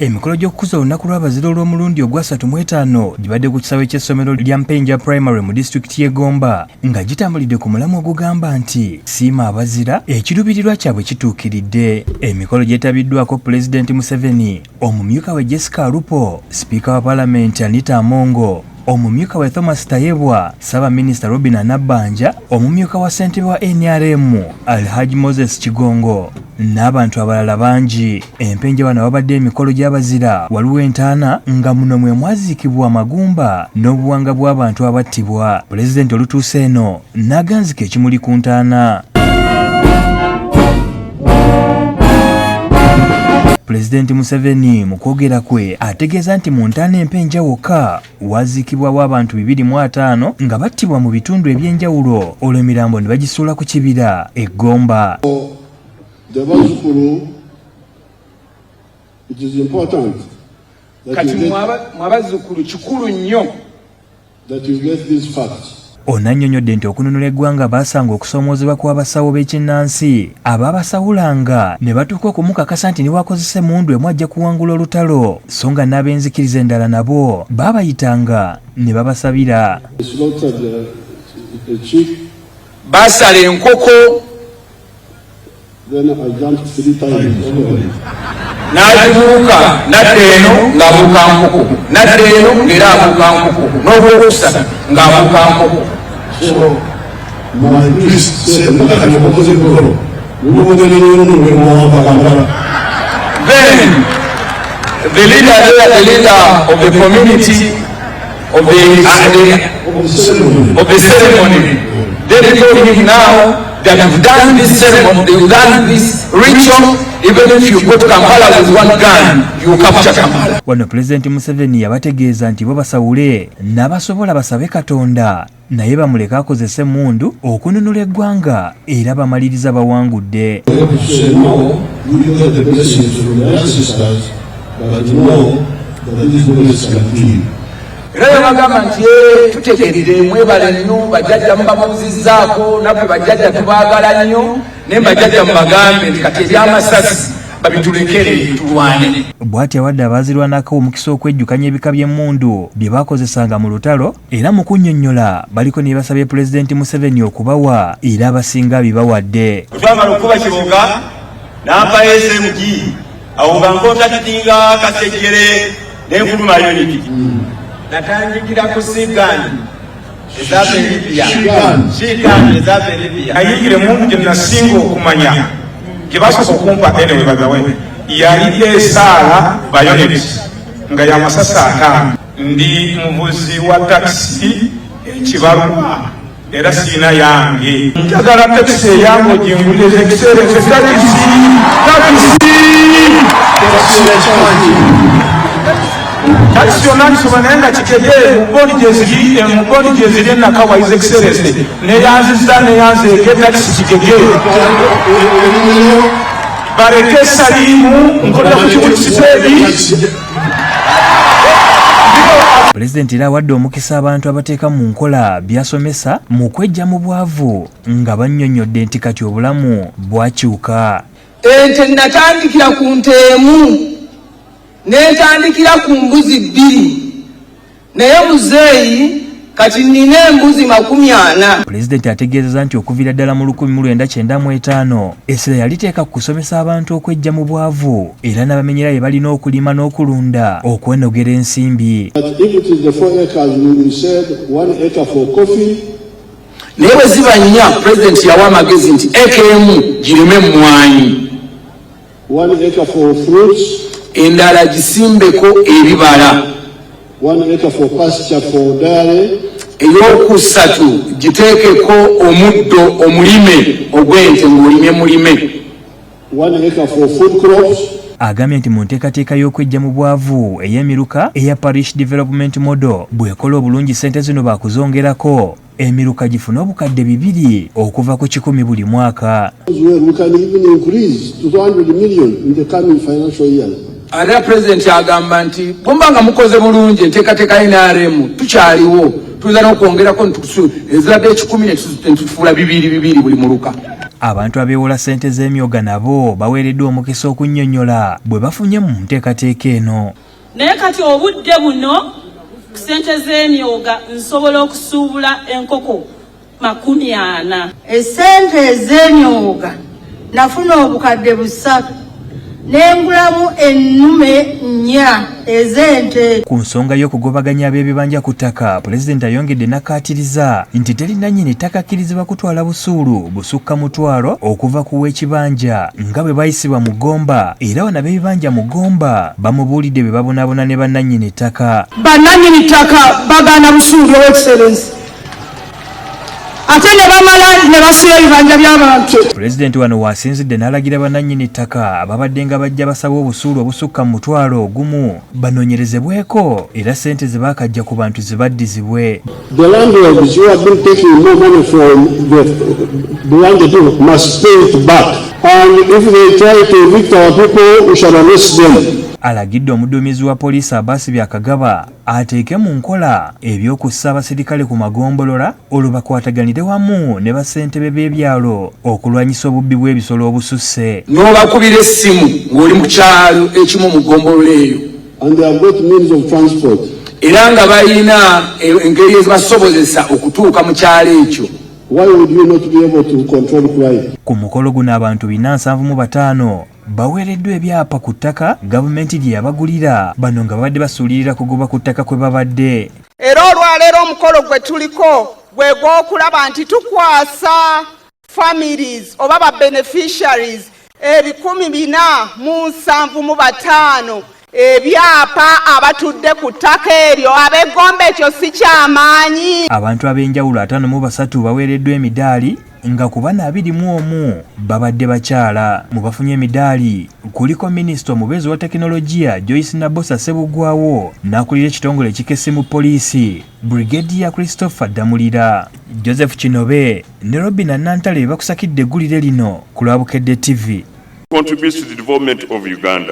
Emikolo gy'okukuza olunaku lw'abazira olw'omulundi ogwa 35 gibadde ku kisaawe ky'essomero lya Mpenja Primary mu disitulikiti y'e Gomba nga gitambulidde ku mulamu ogugamba nti siima abazira ekiruubirirwa kyabwe kituukiridde. Emikolo gyetabiddwako Pulezidenti Museveni, omumyuka we Jessica Alupo, Sipiika wa Paalamenti Anita Amongo, omumyuka wa Thomas Tayebwa, Ssaabaminisita Robin Nabbanja, omumyuka wa ssentebe wa NRM Alhaji Moses Kigongo n'abantu abalala bangi. Empenja wano wabadde emikolo gy'abazira waliwo entaana nga muno mwe mwaziikibwa amagumba n'obuwanga bw'abantu abattibwa. Pulezidenti olutuuse eno n'aganzika ekimuli ku ntaana. Pulezidenti Museveni mu kwogera kwe ategeeza nti mu ntaana Empenja wokka waziikibwawo abantu 205 nga battibwa mu bitundu eby'enjawulo olwo emirambo ne bagisuula ku kibira e Gomba. Kati mwabazzukulu kikulu nnyo onannyonnyodde nti okununula eggwanga baasanga okusoomoozebwa kw'abasawo b'ekinnansi abaabasawulanga ne batuuka okumukakasa nti niwakozesa emmundu emu ajja kuwangula olutalo, so nga n'ab'enzikiriza endala nabo baabayitanga ne babasabira. baasala enkoko n'agibuuka nadda eno ng'abuuka nkoko, nadda eno ng'era abuuka nkoko, n'obwokusatu ng'abuuka nkoko. Then the leader of the community of the ceremony, they told him now that you've done this ceremony, you've done this ritual, even if you go to Kampala with one gun, you capture Kampala. Wano Pulezidenti Museveni yabategeeza nti bo basawule n'abasobola basabe Katonda naye bamuleka akozese emmundu okununula eggwanga era bamaliriza bawangudde. Era bagamba nti tutegeerere mwebale nnyo bajjajja mubabuuzizzaako nabwe bajjajja tubaagala nnyo naye bajjajja mubagambe nti kati ebyamasasi babitulekere tulwane. Bw'ati awadde abaazirwanako omukisa okwejjukanya ebika by'emmundu bye baakozesanga mu lutalo era mu kunnyonnyola baliko ne basabye Pulezidenti Museveni okubawa era abasinga bibawadde. Twamala okuba Kiboga n'ampa SMG awo bankontaktinga Kasejjere n'enfuluma unity. Natangira ku sigani ezabe Libya. Ayigire mundu gye nasinga okumanya gye basooka okumpa enewe bagawe yali esaala bayonet nga y'amasasi 5. Ndi muvuzi wa takisi ekibaluwa era siina yange. Njagala takisi eyange ogingulire ekiseera takisi Taxi yonna nsobola naye nga kitegeere mu ggoni gye ziri enaka His Excellency neyanziza neyanzeeka taxi kitegeere bareke saliimu nkolera ku kibulisiteeri. Pulezidenti era awadde omukisa abantu abateeka mu nkola by'asomesa mu kweggya mu bwavu nga bannyonnyodde nti kati obulamu bwakyuka. Ente natandikira ku nteemu n'entandikira ku mbuzi 2 naye muzeeyi kati nina embuzi 40. Pulezidenti ategeezezza nti okuviira ddala mu 1995 essira yaliteeka ku kusomesa abantu okweggya mu bwavu era n'abamenyera bye balina okulima n'okulunda okwenogera ensimbi. Naye bwe ziba nnya Pulezidenti yawa amagezi nti eka emu gireme emmwanyi, 1 acre for fruits, endala gisimbeko ebibala, 1 acre for pasture for dairy, eyokusatu giteekeko omuddo omulime ogw'ente ng'olimye mulime, 1 acre for food crops. Agambye nti mu nteekateeka y'okweggya mu bwavu ey'emiruka eya Parish Development Model bw'ekola obulungi ssente zino baakuzongerako emiruka gifuna obukadde 200 okuva ku 10 buli mwaka. We can even increase to 200 million in the coming financial year. Ate Pulezidenti agamba nti bwemba nga mukoze bulungi enteekateeka NRM tukyaliwo tuyinza n'okwongerako ezirabbe 10 ne tutufuula 200 buli muruka. Abantu abeewola ssente z'emyoga nabo baweereddwa omukisa okunnyonnyola bwe bafunye mu nteekateeka eno. Naye kati obudde buno ku ssente z'emyoga nsobola okusuubula enkoko 40. Essente ez'emyoga nafuna obukadde 3 n'engulamu ennume 4 ez'ente. Ku nsonga y'okugobaganya ab'ebibanja ku ttaka, Pulezidenti ayongedde n'akkaatiriza nti teri nannyini ttaka akkirizibwa kutwala busuulu busukka mutwalo okuva ku w'ekibanja nga bwe bayisibwa mu Gomba, era wano ab'ebibanja mu Gomba bamubuulidde be babonaabona ne bannannyini ttaka. Bannannyini ttaka bagaana busuulu Excellency. Ate ne bamala ne basiba ebibanja by'abantu. Pulezidenti wano waasinzidde n'alagira bannannyini ttaka ababadde nga bajja basaba obusuulu obusukka mu mutwalo ogumu banoonyerezebweko era ssente ze baakajja ku bantu zibaddizibwe. The landlords who have been taking more money from the landlord must pay it back. And if they try to evict our people, we shall arrest them. Alagidde omuduumizi wa poliisi Abbas Byakagaba ateeke mu nkola eby'okussa abaserikale ku magombolola olwo bakwataganire wamu ne bassentebe b'ebyalo okulwanyisa obubbi bw'ebisolo obususse. N'obakubira essimu ng'oli mu kyalo ekimu mu ggombolola eyo. And they have got means of transport. Era nga balina engeri ezibasobozesa okutuuka mu kyalo ekyo. Why would you not be able to control crime? Ku mukolo guno abantu 475 baweereddwa ebyapa ku ttaka gavumenti lye yabagulira, bano nga babadde basuulirira kugoba ku ttaka kwe babadde. Era olwaleero omukolo gwe tuliko gwe gw'okulaba nti tukwasa families oba ba beneficiaries 475 ebyapa abatudde ku ttaka eryo ab'eggomba ekyo si kyamaanyi. Abantu ab'enjawulo 53 baweereddwa emidaali nga ku bana 21 babadde bakyala. Mu bafunye emidaali kuliko minisita omubeezi wa tekinologiya Joyce Nabosa Sebugwawo n'akulira ekitongole ekikesse mu poliisi Brigadier Christopher Damulira. Joseph Kinobe ne Robin Nantale bakusakidde eggulire lino ku Lwabukedde TV. Contributes to the development of Uganda.